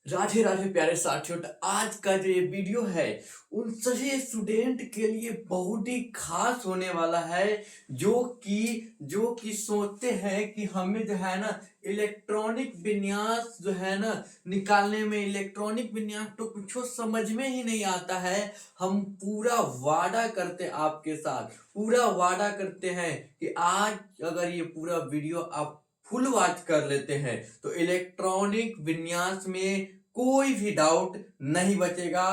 राधे राधे प्यारे साथियों। तो आज का जो ये वीडियो है उन सभी स्टूडेंट के लिए बहुत ही खास होने वाला है जो कि सोचते हैं कि हमें जो है ना इलेक्ट्रॉनिक विन्यास जो है ना निकालने में इलेक्ट्रॉनिक विन्यास तो कुछ समझ में ही नहीं आता है। हम पूरा वादा करते आपके साथ, पूरा वादा करते हैं कि आज अगर ये पूरा वीडियो आप फुल वॉच कर लेते हैं तो इलेक्ट्रॉनिक विन्यास में कोई भी डाउट नहीं बचेगा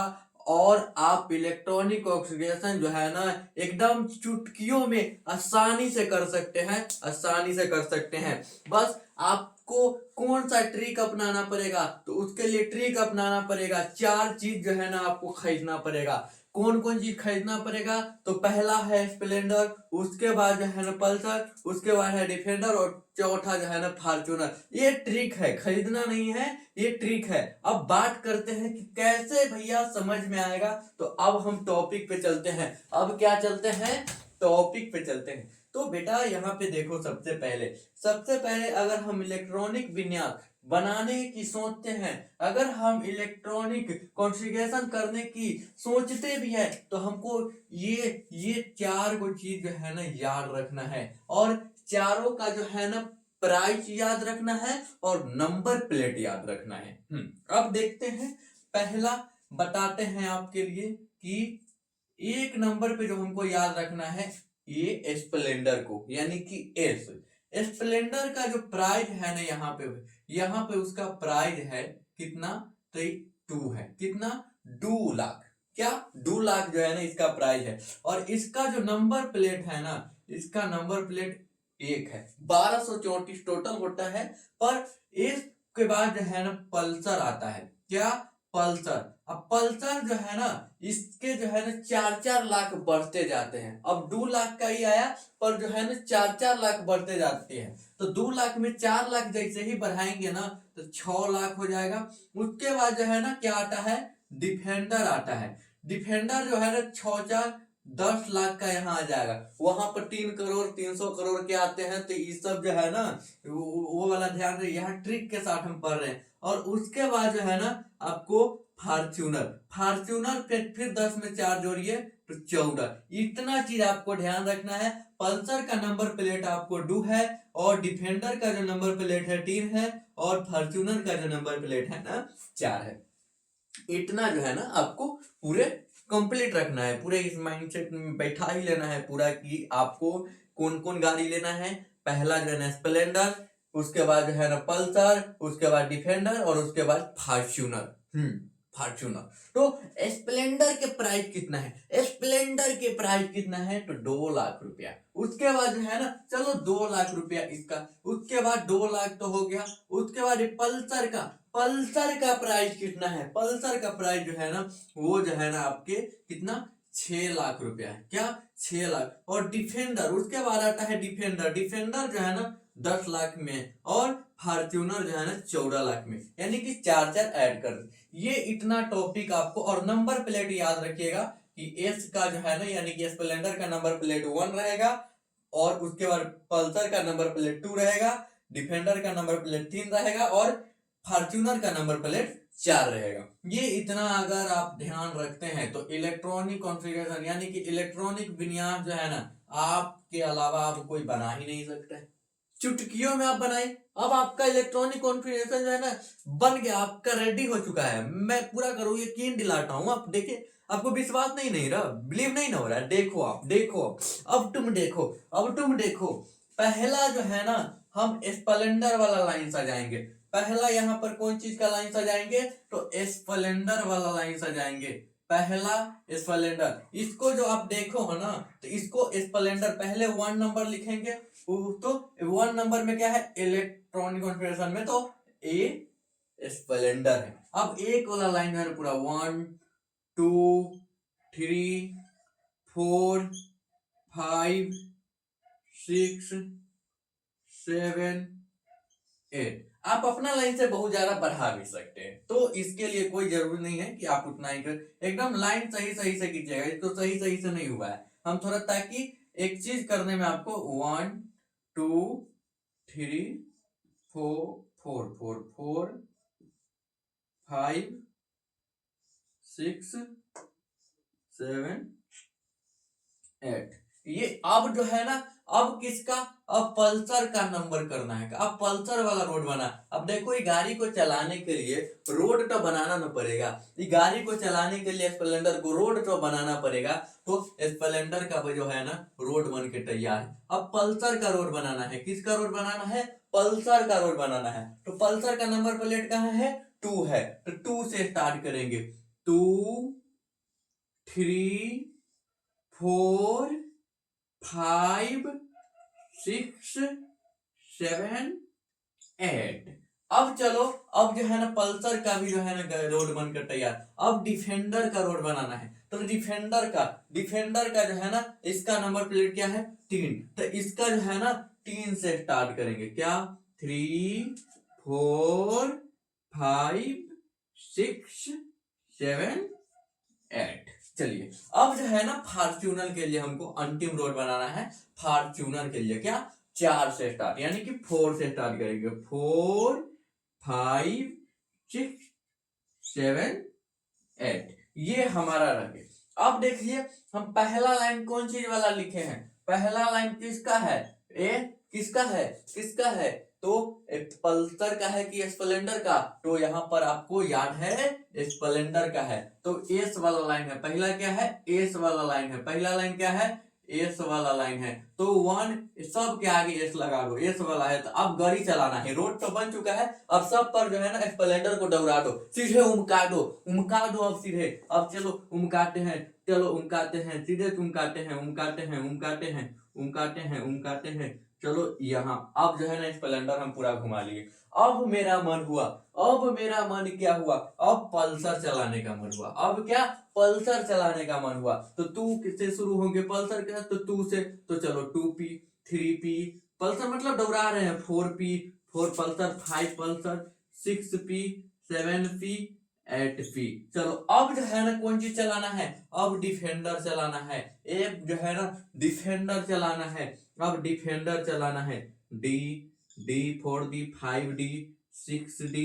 और आप इलेक्ट्रॉनिक ऑक्सीडेशन जो है ना एकदम चुटकियों में आसानी से कर सकते हैं, आसानी से कर सकते हैं। बस आपको कौन सा ट्रिक अपनाना पड़ेगा, तो उसके लिए ट्रिक अपनाना पड़ेगा। 4 चीज जो है ना आपको खरीदना पड़ेगा। कौन कौन चीज खरीदना पड़ेगा? तो पहला है स्प्लेंडर, उसके बाद जो है ना पल्सर, उसके बाद है डिफेंडर और चौथा जो है ना फॉर्च्यूनर। ये ट्रिक है, खरीदना नहीं है, ये ट्रिक है। अब बात करते हैं कि कैसे भैया समझ में आएगा। तो अब हम टॉपिक पे चलते हैं। अब क्या चलते हैं? टॉपिक पे चलते हैं। तो बेटा यहाँ पे देखो, सबसे पहले अगर हम इलेक्ट्रॉनिक विन्यास बनाने की सोचते हैं, अगर हम इलेक्ट्रॉनिक कॉन्फ़िगरेशन करने की सोचते भी है तो हमको ये 4 को चीज जो है ना याद रखना है और चारों का जो है ना प्राइस याद रखना है और नंबर प्लेट याद रखना है। अब देखते हैं, पहला बताते हैं आपके लिए कि 1 नंबर पे जो हमको याद रखना है ये स्प्लेंडर को, यानी कि एस। स्प्लेंडर का जो प्राइस है ना यहाँ पे उसका प्राइस है कितना? तो 2 है। कितना? 2 लाख। क्या? 2 लाख जो है ना इसका प्राइस है। और इसका जो नंबर प्लेट है ना, इसका नंबर प्लेट 1 है। 1234 टोटल होता है। पर इसके बाद जो है ना पल्सर आता है। क्या? पल्सर। अब पल्सर जो है ना इसके जो है ना 4-4 लाख बढ़ते जाते हैं। अब 2 लाख का ही आया, पर जो है ना 4-4 लाख बढ़ते जाते हैं। तो 2 लाख में 4 लाख जैसे ही बढ़ाएंगे ना तो 6 लाख हो जाएगा। उसके बाद जो है ना क्या आता है? डिफेंडर आता है। डिफेंडर जो है ना 6-4-10 लाख का यहाँ आ जाएगा। वहां पर 3 करोड़ 300 करोड़ के आते हैं। तो ये सब जो है ना वो वाला ध्यान रहे, यहाँ ट्रिक के साथ हम पढ़ रहे हैं। और उसके बाद जो है ना आपको फॉर्च्यूनर। फॉर्च्यूनर फिर 10 में 4 जोड़िए तो 14। इतना चीज आपको ध्यान रखना है। पल्सर का नंबर प्लेट आपको 2 है और डिफेंडर का जो नंबर प्लेट है 3 है और फॉर्च्यूनर का जो नंबर प्लेट है ना 4 है। इतना जो है ना आपको पूरे कंप्लीट रखना है, पूरे इस माइंडसेट में बैठा ही लेना है पूरा कि आपको कौन कौन गाड़ी लेना है। पहला जो है ना स्प्लेंडर, उसके बाद जो है ना पल्सर, उसके बाद डिफेंडर और उसके बाद फॉर्च्यूनर। फॉर्च्यूनर। तो स्प्लेंडर के प्राइस कितना है? स्प्लेंडर के प्राइस कितना है? तो 2 लाख रुपया। उसके बाद जो है ना, चलो 2 लाख रुपया इसका, उसके बाद 2 लाख तो हो गया। उसके बाद पल्सर का प्राइस कितना है? पल्सर का प्राइस जो है ना वो जो है ना आपके कितना? 6 लाख रुपया है। क्या? 6 लाख। और डिफेंडर, उसके बाद आता है डिफेंडर। डिफेंडर जो है ना 10 लाख में और फॉर्च्यूनर जो है ना 14 लाख में, यानी कि 4-4 ऐड कर। ये इतना टॉपिक आपको, और नंबर प्लेट याद रखिएगा कि एस का जो है ना, यानी कि स्प्लेंडर का नंबर प्लेट 1 रहेगा और उसके बाद पल्सर का नंबर प्लेट 2 रहेगा, डिफेंडर का नंबर प्लेट 3 रहेगा और फॉर्च्यूनर का नंबर प्लेट 4 रहेगा। ये इतना अगर आप ध्यान रखते हैं तो इलेक्ट्रॉनिक कॉन्फ़िगरेशन यानी कि इलेक्ट्रॉनिक विन्यास जो है ना आपके अलावा आप कोई बना ही नहीं सकते। चुटकियों में आप बनाए। अब आपका इलेक्ट्रॉनिक कॉन्फ़िगरेशन जो है ना बन गया, आपका रेडी हो चुका है। मैं पूरा करूँ, यकीन दिलाता हूँ। आप देखिए, आपको विश्वास नहीं रहा, बिलीव नहीं ना हो रहा है। देखो, आप देखो, अब तुम देखो। पहला जो है ना हम स्प्लेंडर वाला लाइन सजाएंगे। पहला यहाँ पर कौन चीज का लाइन सजाएंगे? तो स्प्लेंडर वाला लाइन सजाएंगे। पहला स्प्लेंडर, इसको जो आप देखो है ना, तो इसको स्प्लेंडर पहले 1 नंबर लिखेंगे। तो 1 नंबर में क्या है? इलेक्ट्रॉनिक कॉन्फ़िगरेशन में तो ए स्प्लेंडर है। अब एक वाला लाइन है पूरा 1 2 3 4 5 6 7 8। आप अपना लाइन से बहुत ज्यादा बढ़ा भी सकते हैं, तो इसके लिए कोई जरूरी नहीं है कि आप उतना ही कर। एकदम लाइन सही सही से कीजिएगा। ये तो सही सही से नहीं हुआ है, हम थोड़ा, ताकि एक चीज करने में आपको 1 2 3 4 4 4 4 5 6 7 8। ये अब जो है ना, अब किसका, अब पल्सर का नंबर करना है। अब पल्सर वाला रोड बना। अब देखो, ये गाड़ी को चलाने के लिए रोड तो बनाना ना पड़ेगा। ये गाड़ी को चलाने के लिए स्प्लेंडर को रोड तो बनाना पड़ेगा। तो स्प्लेंडर का जो है ना रोड बन के तैयार है। अब पल्सर का रोड बनाना है। किसका रोड बनाना है? पल्सर का रोड बनाना है। तो पल्सर का नंबर प्लेट कहाँ है? 2 है। तो 2 से स्टार्ट करेंगे। 2 3 4 5 6 7 8। अब चलो, अब जो है ना पल्सर का भी जो है ना रोड बनकर तैयार। अब डिफेंडर का रोड बनाना है। तो डिफेंडर का जो है ना, इसका नंबर प्लेट क्या है? 3। तो इसका जो है ना 3 से स्टार्ट करेंगे। क्या? 3 4 5 6 7 8। चलिए, अब जो है ना फॉर्च्यूनर के लिए हमको अंतिम रोड बनाना है। फॉर्च्यूनर के लिए क्या? 4 से स्टार्ट, यानी कि 4 से स्टार्ट करेंगे। 4 5 6 7 8। ये हमारा रहे। अब देखिए, हम पहला लाइन कौन चीज वाला लिखे हैं? पहला लाइन किसका है? किसका है? तो पल्सर का है कि स्प्लेंडर का? तो यहाँ पर आपको याद है स्प्लेंडर का है। तो एस वाला लाइन है। पहला क्या है? एस वाला लाइन है। पहला लाइन क्या है? एस वाला लाइन है। तो 1 सब के आगे एस लगा दो, एस वाला है। तो अब गाड़ी चलाना है। रोड तो बन चुका है। अब सब पर जो है ना स्प्लेंडर को दौड़ा दो, सीधे उमका दो अब सीधे। अब चलो उमकाते हैं, सीधे उमकाते हैं। चलो यहाँ, अब जो है ना स्प्लेंडर हम पूरा घुमा लिए। अब मेरा मन क्या हुआ? अब पल्सर चलाने का मन हुआ। अब क्या? पल्सर चलाने का मन हुआ। तो 2 किससे शुरू होंगे? पल्सर के तो 2 से। तो चलो 2P 3P, पल्सर मतलब दौड़ा रहे हैं। 4P 4 Pulsar, 5 Pulsar, 6P 7P 8P। चलो, अब जो है ना कौन चीज चलाना है? अब डिफेंडर चलाना है। एक जो है ना डिफेंडर चलाना है। अब डिफेंडर चलाना है। D 4D 5D 6D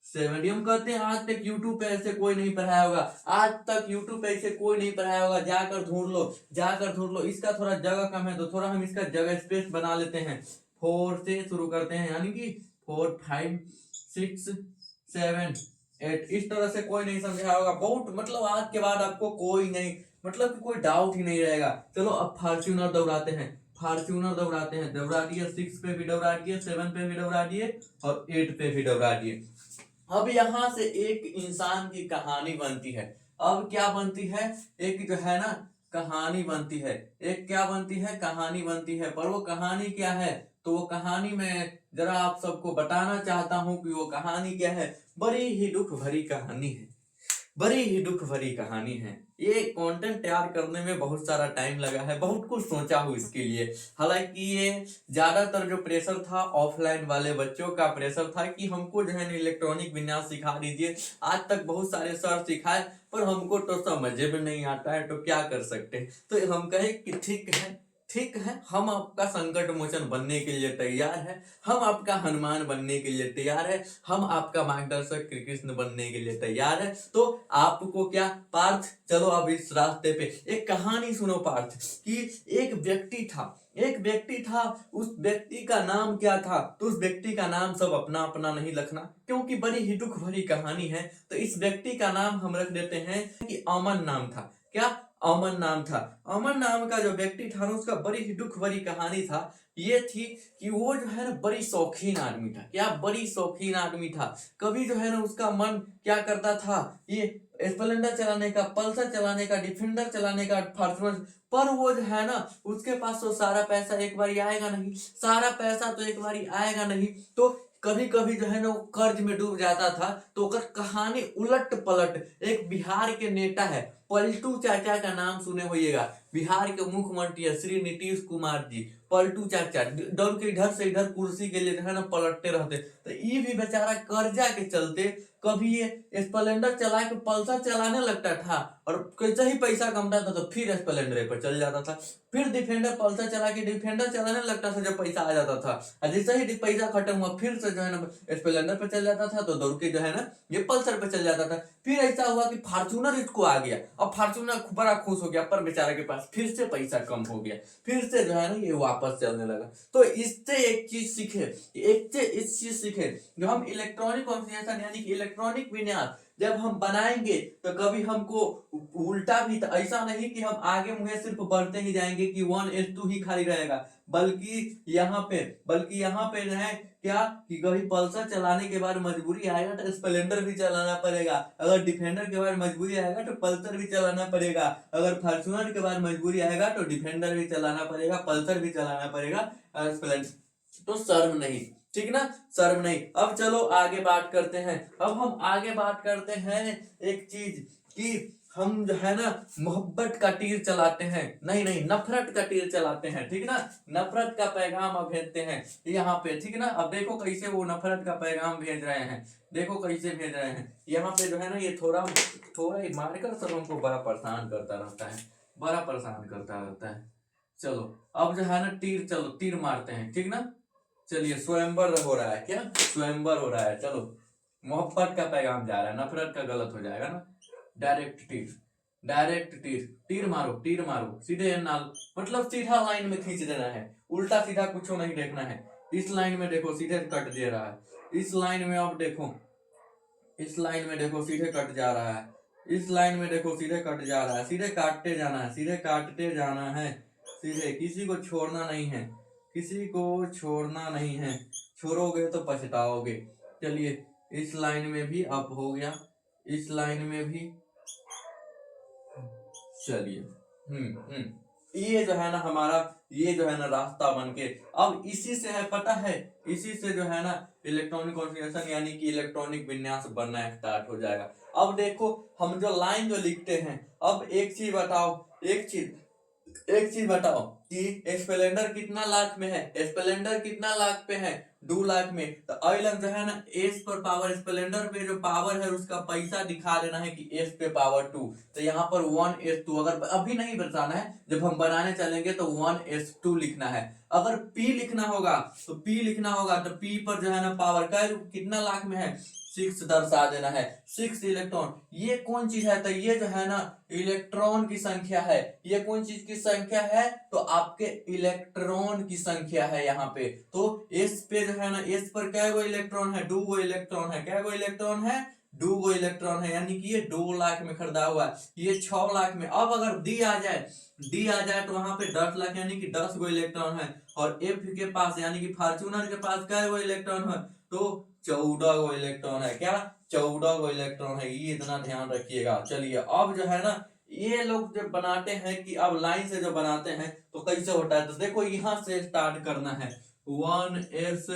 7D। हम कहते हैं आज तक यूट्यूब पे ऐसे कोई नहीं पढ़ाया होगा। जाकर ढूंढ लो। इसका थोड़ा जगह कम है तो थोड़ा हम इसका जगह स्पेस बना लेते हैं। 4 से शुरू करते हैं, यानी कि 4 5 6 7 8। इस तरह से कोई नहीं समझाया होगा। बहुत मतलब आज के बाद आपको कोई नहीं, मतलब कोई डाउट ही नहीं रहेगा। चलो, अब फॉर्च्यूनर दौड़ाते हैं। दौड़ा दिए। 6 पे भी दौड़ा दिए, 7 पे भी दौड़ा दिए और 8 पे भी दौड़ा दिए। अब यहाँ से एक इंसान की कहानी बनती है। अब क्या बनती है? एक जो है ना कहानी बनती है। कहानी बनती है। पर वो कहानी क्या है? तो वो कहानी में जरा आप सबको बताना चाहता हूँ कि वो कहानी क्या है। बड़ी ही दुख भरी कहानी है। ये कंटेंट तैयार करने में बहुत सारा टाइम लगा है, बहुत कुछ सोचा हूँ इसके लिए। हालांकि ये ज्यादातर जो प्रेशर था ऑफलाइन वाले बच्चों का प्रेशर था कि हमको जो है ना इलेक्ट्रॉनिक विन्यास सिखा दीजिए। आज तक बहुत सारे सर सिखाए, पर हमको तो समझ में नहीं आता है, तो क्या कर सकते हैं। तो हम कहे कि ठीक है, हम आपका संकट मोचन बनने के लिए तैयार है। हम आपका हनुमान बनने के लिए तैयार है। हम आपका मार्गदर्शक श्री कृष्ण बनने के लिए तैयार है। तो आपको क्या पार्थ, चलो अब इस रास्ते पे एक कहानी सुनो पार्थ, कि एक व्यक्ति था। उस व्यक्ति का नाम क्या था? तो उस व्यक्ति का नाम सब अपना अपना नहीं लिखना, क्योंकि बड़ी ही दुख भरी कहानी है। तो इस व्यक्ति का नाम हम रख देते हैं कि अमन नाम था। क्या? अमन नाम का जो व्यक्ति था ना, उसका बड़ी ही दुख भरी कहानी था। ये थी कि वो जो है ना बड़ी शौकीन आदमी था। क्या? बड़ी शौकीन आदमी था। कभी जो है ना उसका मन क्या करता था, ये स्प्लेंडर चलाने का, पल्सर चलाने का, डिफेंडर चलाने का, फॉर्च्यूनर। पर वो जो है ना उसके पास तो सारा पैसा एक बार आएगा नहीं। तो कभी कभी जो है ना वो कर्ज में डूब जाता था। तो कहानी उलट पलट। एक बिहार के नेता है, पलटू चाचा का नाम सुने होइएगा। बिहार के मुख्यमंत्री है श्री नीतीश कुमार जी, पलटू चाचा दौड़ के इधर से इधर कुर्सी के लिए जो है ना पलटते रहते। तो ये भी बेचारा कर्जा के चलते कभी ये स्प्लेंडर चला के पल्सर चलाने लगता था, और कैसे ही पैसा कमता था तो फिर स्प्लेंडर पर चल जाता था, फिर डिफेंडर पल्सर चला के डिफेंडर चलाने लगता था जब पैसा आ जाता था, और जैसे ही पैसा खत्म हुआ फिर से जो है ना स्प्लेंडर पे चल जाता था, तो दौड़ के जो है ना ये पल्सर पे चल जाता था। फिर ऐसा हुआ कि फॉर्च्यूनर इसको आ गया, अब फॉर्च्यूनर बड़ा खुश हो गया, पर बेचारे के पास फिर से पैसा कम हो गया, फिर से जो है ना ये वापस चलने लगा। तो इससे एक चीज सीखे, एक से इस चीज सीखे, जो हम इलेक्ट्रॉनिक कॉन्फ़िगरेशन यानी कि इलेक्ट्रॉनिक विन्यास जब हम बनाएंगे तो कभी हमको उल्टा भी, तो ऐसा नहीं कि हम आगे मुझे सिर्फ बढ़ते ही जाएंगे कि 1S2 ही खाली रहेगा, बल्कि यहाँ पे जो है क्या कि कभी पल्सर चलाने के बाद मजबूरी आएगा तो स्प्लेंडर भी चलाना पड़ेगा, अगर डिफेंडर के बाद मजबूरी आएगा तो पल्सर भी चलाना पड़ेगा, अगर फॉर्च्यूनर के बाद मजबूरी आएगा तो डिफेंडर भी चलाना पड़ेगा, पल्सर भी चलाना पड़ेगा, स्प्लेंडर। तो शर्म नहीं, ठीक ना, शर्म नहीं। अब चलो आगे बात करते हैं, अब हम आगे बात करते हैं एक चीज कि हम जो है ना मोहब्बत का तीर चलाते हैं, नहीं नहीं नफरत का तीर चलाते हैं, ठीक ना, नफरत का पैगाम अब भेजते हैं यहाँ पे, ठीक ना। अब देखो कैसे वो नफरत का पैगाम भेज रहे हैं, देखो कैसे भेज रहे हैं यहाँ पे जो है ना, ये थोड़ा थोड़ा ही मारकर सब हमको बड़ा परेशान करता रहता है, बड़ा परेशान करता रहता है। चलो अब जो है ना तीर, चलो तीर मारते हैं, ठीक ना। चलिए स्वयंवर हो रहा है, क्या स्वयंवर हो रहा है, चलो मोहब्बत का पैगाम जा रहा है, नफरत का गलत हो जाएगा ना। डायरेक्ट तीर, डायरेक्ट तीर, तीर मारो, तीर मारो सीधे नाल, मतलब सीधा लाइन में खींच देना है, उल्टा सीधा कुछ नहीं देखना है। इस लाइन में देखो सीधे कट दे रहा है, इस लाइन में अब देखो, इस लाइन में देखो सीधे कट जा रहा है, इस लाइन में देखो सीधे कट जा रहा है, सीधे काटते जाना है, सीधे काटते जाना है, सीधे, किसी को छोड़ना नहीं है, किसी को छोड़ना नहीं है, छोड़ोगे तो पछताओगे। चलिए इस लाइन में भी अब हो गया, इस लाइन में भी, चलिए ये जो है ना हमारा, ये जो है ना रास्ता बन के, अब इसी से है पता है, इसी से जो है ना इलेक्ट्रॉनिक कॉन्फ़िगरेशन यानी कि इलेक्ट्रॉनिक विन्यास बनना स्टार्ट हो जाएगा। अब देखो हम जो लाइन जो लिखते हैं, अब एक चीज बताओ, एक चीज बताओ कि स्प्लेंडर कितना लाख में है, स्प्लेंडर कितना लाख पे है, 2 लाख में। तो अगला जो है ना एस पर पावर, स्प्लेंडर पे जो पावर है उसका पैसा दिखा देना है कि एस पे पावर 2, तो यहाँ पर 1S2, अगर अभी नहीं बताना है, जब हम बनाने चलेंगे तो 1S2 लिखना है। अगर P लिखना होगा तो P लिखना होगा, तो P पर जो है ना पावर का कितना लाख में है, 6 दर्शा देना है, 6 इलेक्ट्रॉन। ये कौन चीज है, तो ये जो है ना इलेक्ट्रॉन की संख्या है, ये कौन चीज की संख्या है, तो आपके इलेक्ट्रॉन की संख्या है यहाँ पे। तो एस पे जो है ना, एस पर क्या गो इलेक्ट्रॉन है, 2 गो इलेक्ट्रॉन है, क्या गो इलेक्ट्रॉन है, 2 गो इलेक्ट्रॉन है, यानी कि ये 2 लाख में खरीदा हुआ है, ये 6 लाख में। अब अगर डी आ जाए तो वहां पे 10 लाख यानी कि 10 गो इलेक्ट्रॉन है, और एफ के पास यानी कि फॉर्च्यूनर के पास क्या गो इलेक्ट्रॉन है, तो 14 गो इलेक्ट्रॉन है, क्या 14 गो इलेक्ट्रॉन है, ये इतना ध्यान रखिएगा। चलिए अब जो है ना ये लोग जब बनाते हैं कि अब लाइन से जो बनाते हैं तो कैसे होता है, तो देखो यहाँ से स्टार्ट करना है, 1S,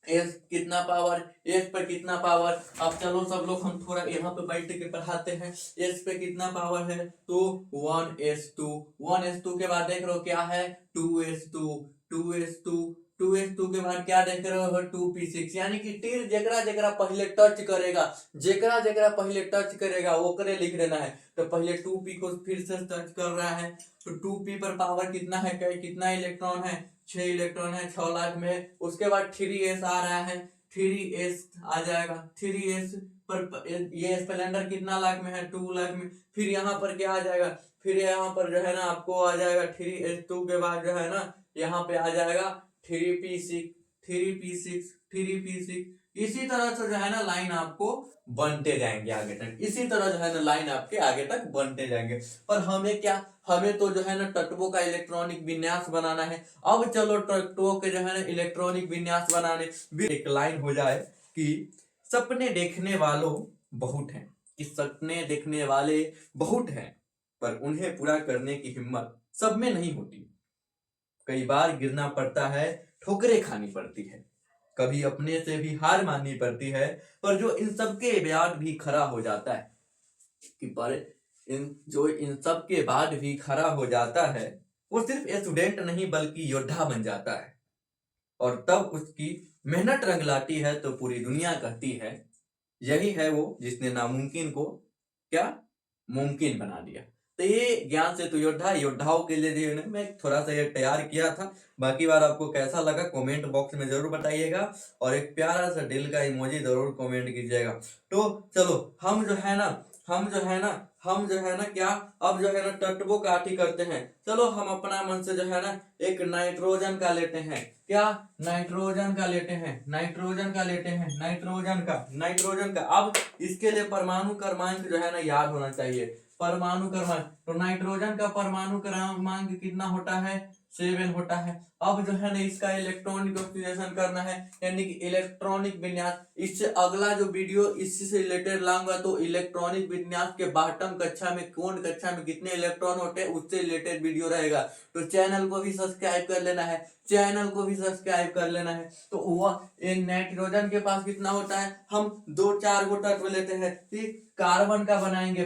एस कितना पावर, एस पे कितना पावर। अब चलो सब लोग हम थोड़ा यहाँ पे बैठ के पढ़ाते हैं, एस पे कितना पावर है, तो 1S2, 1S2 के बाद देख रहे हो क्या है, 2S2, 2S2, 2S2 के बाद क्या देख रहे हो, 2p6, यानी कि तीर जेकरा जेकरा पहले टच करेगा, जेकरा जेकरा पहले टच करेगा वो करे लिख देना है। तो पहले 2p को फिर से टच कर रहा है, तो 2p पर पावर कितना है, कितना इलेक्ट्रॉन है, 6 इलेक्ट्रॉन है 6 लाख में। उसके बाद 3s आ रहा है, 3s आ जाएगा, 3s पर ये स्प्लेंडर कितना लाख में है, 2 लाख में। फिर यहाँ पर क्या आ जाएगा, फिर यहाँ पर जो है ना आपको आ जाएगा 3s2 के बाद जो है ना यहाँ पे आ जाएगा 3p6, 3p6, 3p6। इसी तरह से जो है ना लाइन आपको बनते जाएंगे आगे तक, इसी तरह जो है ना लाइन आपके आगे तक बनते जाएंगे। पर हमें क्या, हमें तो जो है ना तत्वों का इलेक्ट्रॉनिक विन्यास बनाना है। अब चलो तत्वों के जो है ना इलेक्ट्रॉनिक विन्यास बनाने, एक लाइन हो जाए कि सपने देखने वालों बहुत हैं, कि सपने देखने वाले बहुत हैं, पर उन्हें पूरा करने की हिम्मत सब में नहीं होती। कई बार गिरना पड़ता है, ठोकरें खानी पड़ती है, कभी अपने से भी हार माननी पड़ती है, पर जो इन सबके बाद भी खड़ा हो जाता है, कि पर इन सब के बाद भी खड़ा हो जाता है, वो सिर्फ स्टूडेंट नहीं बल्कि योद्धा बन जाता है। और तब उसकी मेहनत रंग लाती है तो पूरी दुनिया कहती है यही है वो जिसने नामुमकिन को क्या मुमकिन बना दिया। तो ये ज्ञान से तो योद्धा, योद्धाओं के लिए जो मैं थोड़ा सा ये तैयार किया था। बाकी बार आपको कैसा लगा कमेंट बॉक्स में जरूर बताइएगा, और एक प्यारा सा दिल का इमोजी जरूर कमेंट कीजिएगा। तो चलो हम जो है ना क्या अब जो है ना तत्वों का आठी करते हैं। चलो हम अपना मन से जो है ना एक नाइट्रोजन का लेते हैं, क्या नाइट्रोजन का लेते हैं, नाइट्रोजन का। अब इसके लिए परमाणु क्रमांक जो है ना याद होना चाहिए, परमाणु क्रमांक। तो नाइट्रोजन का परमाणु क्रमांक कितना होता है, 7 होता है। अब जो है ना इसका इलेक्ट्रॉनिक ऑक्सीडेशन करना है, यानी कि इलेक्ट्रॉनिक विन्यास। इससे अगला जो वीडियो इससे से रिलेटेड लाऊंगा तो इलेक्ट्रॉनिक विन्यास के बाटम कक्षा में कौन कक्षा में कितने इलेक्ट्रॉन होते हैं उससे रिलेटेड वीडियो रहेगा। तो चैनल को भी सब्सक्राइब कर लेना है, तो वह नाइट्रोजन के पास कितना होता है, हम 2-4 गो तत्व लेते हैं, ठीक। कार्बन का बनाएंगे,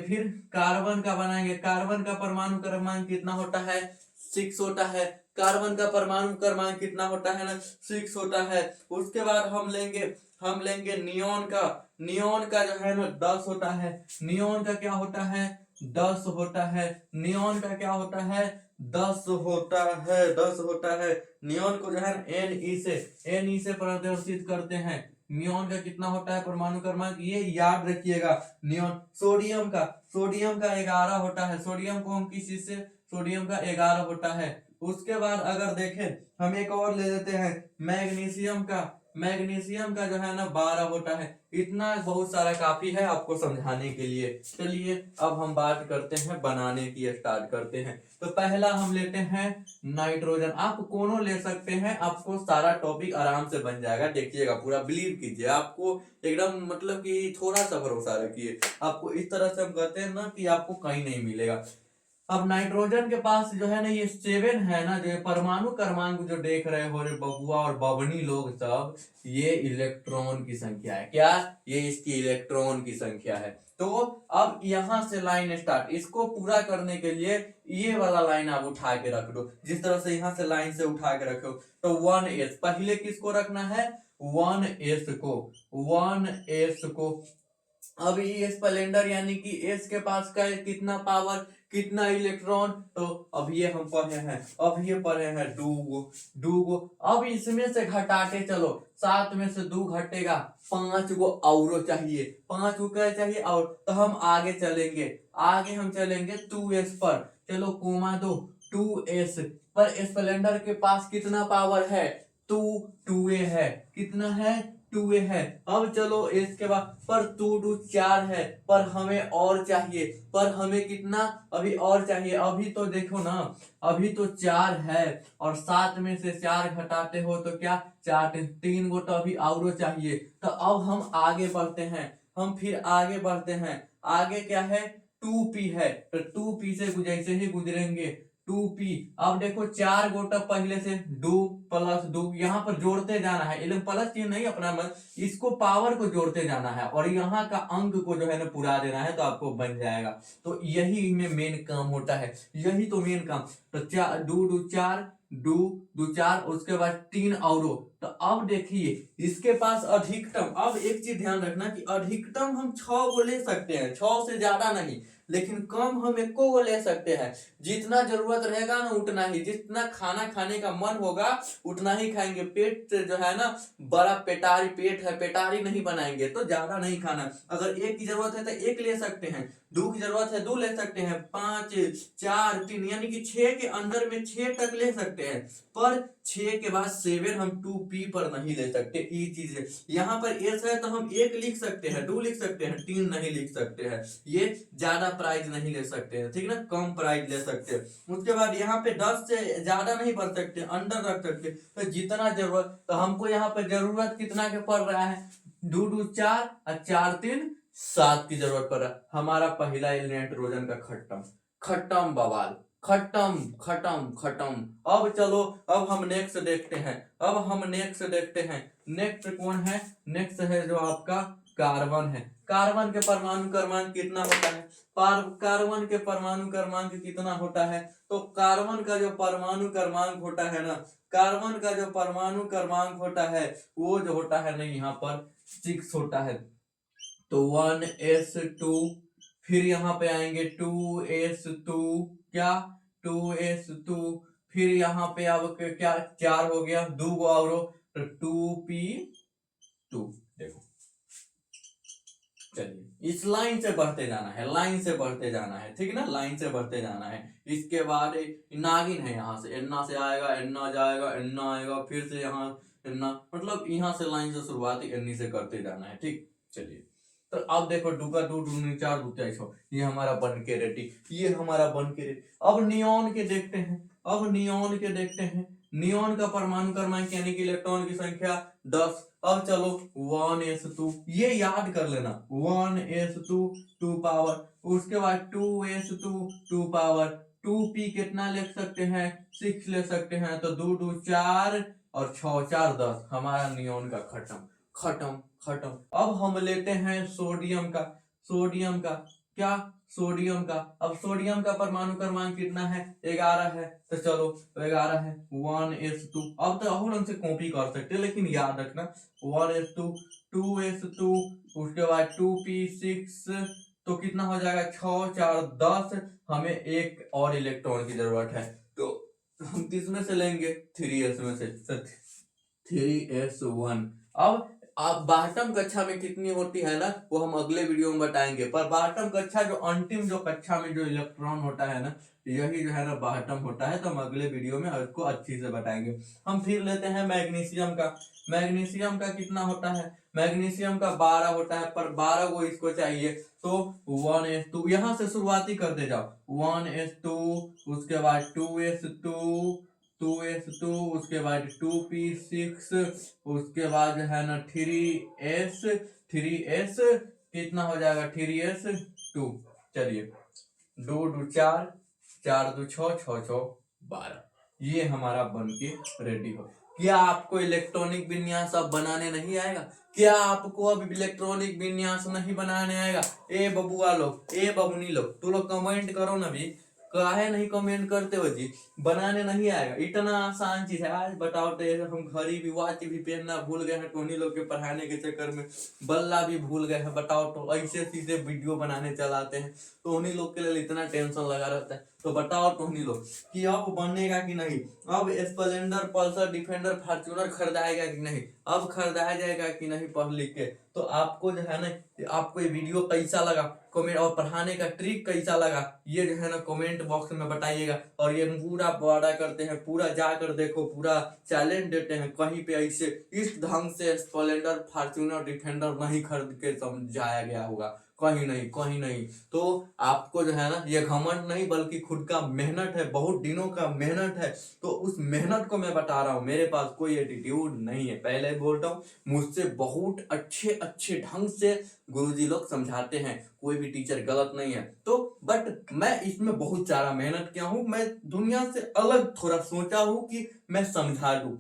कार्बन का परमाणु क्रमांक कितना होता है, 6 होता है। कार्बन का परमाणु क्रमांक कितना होता है ना, 6 होता है। उसके बाद हम लेंगे नियोन का जो है ना 10 होता है। नियोन का क्या होता है, 10 होता है। नियोन का क्या होता है, 10 होता है। नियोन को जो है Ne से प्रदर्शित करते हैं। नियोन का कितना होता है परमाणु क्रमांक, ये याद रखिएगा। नियोन सोडियम का 11 होता है। सोडियम को हम किसी से, सोडियम का 11 होता है। उसके बाद अगर देखें हम एक और ले लेते हैं मैग्नीशियम का जो है ना 12 होता है। इतना बहुत सारा काफी है आपको समझाने के लिए। चलिए अब हम बात करते हैं बनाने की, स्टार्ट करते हैं। तो पहला हम लेते हैं नाइट्रोजन। आप कोनो ले सकते हैं, आपको सारा टॉपिक आराम से बन जाएगा। देखिएगा पूरा बिलीव कीजिए, आपको एकदम मतलब कि थोड़ा सा भरोसा रखिए। आपको इस तरह से हम कहते हैं ना कि आपको कहीं नहीं मिलेगा। अब नाइट्रोजन के पास जो है ना ये 7 है ना, जो परमाणु क्रमांक जो देख रहे हो रे बबुआ और बबनी लोग सब, ये इलेक्ट्रॉन की संख्या है। क्या, ये इसकी इलेक्ट्रॉन की संख्या है। तो अब यहां से लाइन स्टार्ट, इसको पूरा करने के लिए ये वाला लाइन आप उठा के रख दो, जिस तरह से यहां से लाइन से उठा के रखो। तो 1s पहले किसको रखना है, 1s को। अब ये स्प्लेंडर यानी कि एस के पास का कितना पावर, कितना इलेक्ट्रॉन, तो अब ये हम पढ़े हैं, डूगो। अब इसमें से घटाते चलो, 7 में से 2 घटेगा, 5 गो और चाहिए, 5 गो क्या चाहिए और। तो हम आगे हम चलेंगे 2s पर। चलो कोमा दो, 2s पर स्प्लेंडर के पास कितना पावर है, 2a है। कितना है, 2a है। अब चलो इसके बाद पर 2 4 है, पर हमें और चाहिए, पर हमें कितना अभी और चाहिए। अभी तो देखो ना, अभी तो 4 है और 7 में से 4 घटाते हो तो क्या, 4 3 गो तो अभी और चाहिए। तो अब हम आगे बढ़ते हैं, आगे क्या है, 2p है। तो 2p से जैसे ही गुजरेंगे 2p। अब देखो 4 गोटा पहले से 2 प्लस 2 यहाँ पर जोड़ते जाना है, इलेवन प्लस चिन्ह नहीं अपना मन, इसको पावर को जोड़ते जाना है और यहाँ का अंक को जो है ना पूरा देना है, तो आपको बन जाएगा। तो यही में मेन काम होता है, यही तो मेन काम। तो 4 2 4 उसके बाद 3 और। तो अब देखिए इसके पास अधिकतम, अब एक चीज ध्यान रखना कि अधिकतम हम 6 को ले सकते हैं, 6 से ज्यादा नहीं, लेकिन कम हम 1 को ले सकते हैं। जितना जरूरत रहेगा ना उतना ही, जितना खाना खाने का मन होगा उतना ही खाएंगे। पेट जो है ना बड़ा पेटारी पेट है, पेटारी नहीं बनाएंगे, तो ज्यादा नहीं खाना। अगर 1 की जरूरत है तो 1 ले सकते हैं, 2 की जरूरत है 2 ले सकते हैं, 5 4 3 यानी कि 6 के अंदर में 6 तक ले सकते हैं। पर 6 के बाद 7 हम 2p पर नहीं ले सकते। ये चीज है, यहाँ पर s है तो हम 1 लिख सकते हैं, 2 लिख सकते हैं, 3 नहीं लिख सकते हैं। ये ज्यादा प्राइस नहीं ले सकते हैं, ठीक ना, कम प्राइस ले सकते हैं। उसके बाद यहाँ पे 10 से ज्यादा नहीं बढ़ सकते, अंडर रख सकते। तो जितना जरूरत, तो हमको यहाँ पे जरूरत कितना के पड़ रहा है, 2 2 4 और 4 3 7 की जरूरत पड़ रहा है। हमारा पहला नाइट्रोजन का खत्म बवाल, खत्म। अब चलो, अब हम नेक्स्ट देखते हैं, नेक्स्ट कौन है, नेक्स्ट है जो आपका कार्बन है। कार्बन के परमाणु क्रमांक कितना होता है? कार्बन के परमाणु क्रमांक कितना होता है? तो कार्बन का जो परमाणु क्रमांक होता है ना, कार्बन का जो परमाणु क्रमांक होता है वो जो होता है ना यहाँ पर 6 होता है। तो 1s2, फिर यहाँ पे आएंगे 2s2, क्या 2s2, फिर यहाँ पे अब क्या 4 हो गया, 2 और 2p2। देखो चलिए इस लाइन से बढ़ते जाना है, लाइन से बढ़ते जाना है, ठीक है ना, लाइन से बढ़ते जाना है। इसके बाद नागिन है, यहाँ से एन्ना से आएगा, एन्ना जाएगा, एन्ना आएगा, फिर से यहाँ एन्ना, मतलब यहाँ से लाइन से शुरुआत एन्नी से करते जाना है, ठीक। चलिए तो अब देखो 2 का 2, 2 4, 2 4, ये हमारा बन के रेडी, ये हमारा बन के रेडी। अब नियॉन के देखते हैं, अब नियॉन के देखते हैं। नियॉन का परमाणु क्रमांक यानी कि इलेक्ट्रॉन की संख्या 10। अब चलो 1s2, ये याद कर लेना, 1s2 2 पावर, उसके बाद 2s2 2 पावर, 2p कितना लिख सकते हैं? 6 ले सकते हैं। तो 2 2 4 और 6 4 10, हमारा नियॉन का खत्म खत्म खत्म। अब हम लेते हैं सोडियम का, सोडियम का क्या, सोडियम का। अब सोडियम का परमाणु क्रमांक कितना है? 11 है। तो चलो 11 है, 1s2। अब तो और हमसे कॉपी कर सकते हैं, लेकिन याद रखना 1s2 2s2, उसके बाद 2p6, तो कितना हो जाएगा? 6 4 10। हमें एक और इलेक्ट्रॉन की जरूरत है, तो हम किसमें से लेंगे? 3s में से, 3s1। अब बारहवीं कक्षा में कितनी होती है ना, वो हम अगले वीडियो में बताएंगे। पर बारहवीं कक्षा जो अंतिम जो कक्षा में जो इलेक्ट्रॉन होता है ना, यही जो है ना बारहवीं होता है। तो हम अगले वीडियो में उसको अच्छी से बताएंगे। हम फिर लेते हैं मैग्नीशियम का। मैग्नीशियम का कितना होता है? मैग्नीशियम का 12 होता है, पर 12 को इसको चाहिए, तो 1s2 यहाँ से शुरुआती करते जाओ, 1s2, उसके बाद 2s2, 2s2, उसके बाद 2p6, उसके बाद है ना 3s, 3s कितना हो जाएगा? 3s2। चलिए 2 2 4, 4 2 6, 6 6 12, ये हमारा बन के रेडी हो। क्या आपको इलेक्ट्रॉनिक विन्यास अब बनाने नहीं आएगा? क्या आपको अब इलेक्ट्रॉनिक विन्यास नहीं बनाने आएगा? ए बबुआ लोग, ए बबुनी लोग, तू लोग कमेंट करो ना भी, काहे नहीं कमेंट करते हो जी? बनाने नहीं आएगा, इतना आसान चीज है। आज बताओ तो हम घड़ी भी, वॉच भी पहनना भूल गए हैं टोनी लोग के पढ़ाने के चक्कर में, बल्ला भी भूल गए हैं। बताओ तो ऐसे सीधे वीडियो बनाने चलाते हैं, तो उन्हीं लोग के लिए इतना टेंशन लगा रहता है। तो बताओ टोनी लोग कि अब बनेगा कि नहीं? अब स्प्लेंडर, पल्सर, डिफेंडर, फॉर्च्यूनर खरीदाएगा कि नहीं? अब खरीदाया जाएगा कि नहीं पढ़ लिख के? तो आपको जो है ना, आपको ये वीडियो कैसा लगा कमेंट, और पढ़ाने का ट्रिक कैसा लगा ये जो है ना कमेंट बॉक्स में बताइएगा। और ये पूरा वादा करते हैं, पूरा जाकर देखो, पूरा चैलेंज देते हैं, कहीं पे ऐसे इस ढंग से स्प्लेंडर, फॉर्च्यूनर, डिफेंडर नहीं खरीद के समझाया गया होगा, कहीं नहीं, कहीं नहीं। तो आपको जो है ना ये घमंड नहीं, बल्कि खुद का मेहनत है, बहुत दिनों का मेहनत है। तो उस मेहनत को मैं बता रहा हूँ, मेरे पास कोई एटीट्यूड नहीं है, पहले बोलता हूँ। मुझसे बहुत अच्छे अच्छे ढंग से गुरुजी लोग समझाते हैं, कोई भी टीचर गलत नहीं है। तो बट मैं इसमें बहुत सारा मेहनत किया हूँ, मैं दुनिया से अलग थोड़ा सोचा हूँ कि मैं समझा दूं,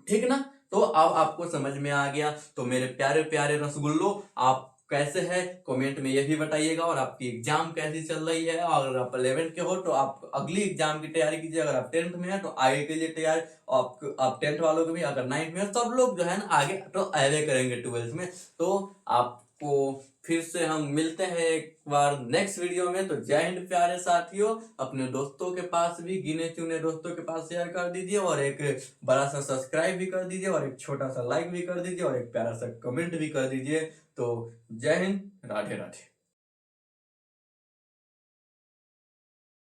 ठीक ना। तो अब आपको समझ में आ गया। तो मेरे प्यारे प्यारे रसगुल्लो, आप कैसे है कमेंट में ये भी बताइएगा। और आपकी एग्जाम कैसी चल रही है? अगर आप 11th के हो तो आप अगली एग्जाम की तैयारी कीजिए, अगर आप 10th में है तो आगे के लिए तैयारी। आप 10th वालों को भी, अगर 9th में है, सब लोग जो है ना आगे तो आगे करेंगे 12th में। तो आपको फिर से हम मिलते हैं एक बार नेक्स्ट वीडियो में। तो जय हिंद प्यारे साथियों, अपने दोस्तों के पास भी, गिने चुने दोस्तों के पास शेयर कर दीजिए, और एक बड़ा सा सब्सक्राइब भी कर दीजिए, और एक छोटा सा लाइक भी कर दीजिए, और एक प्यारा सा कमेंट भी कर दीजिए। तो जय हिंद, राधे राधे।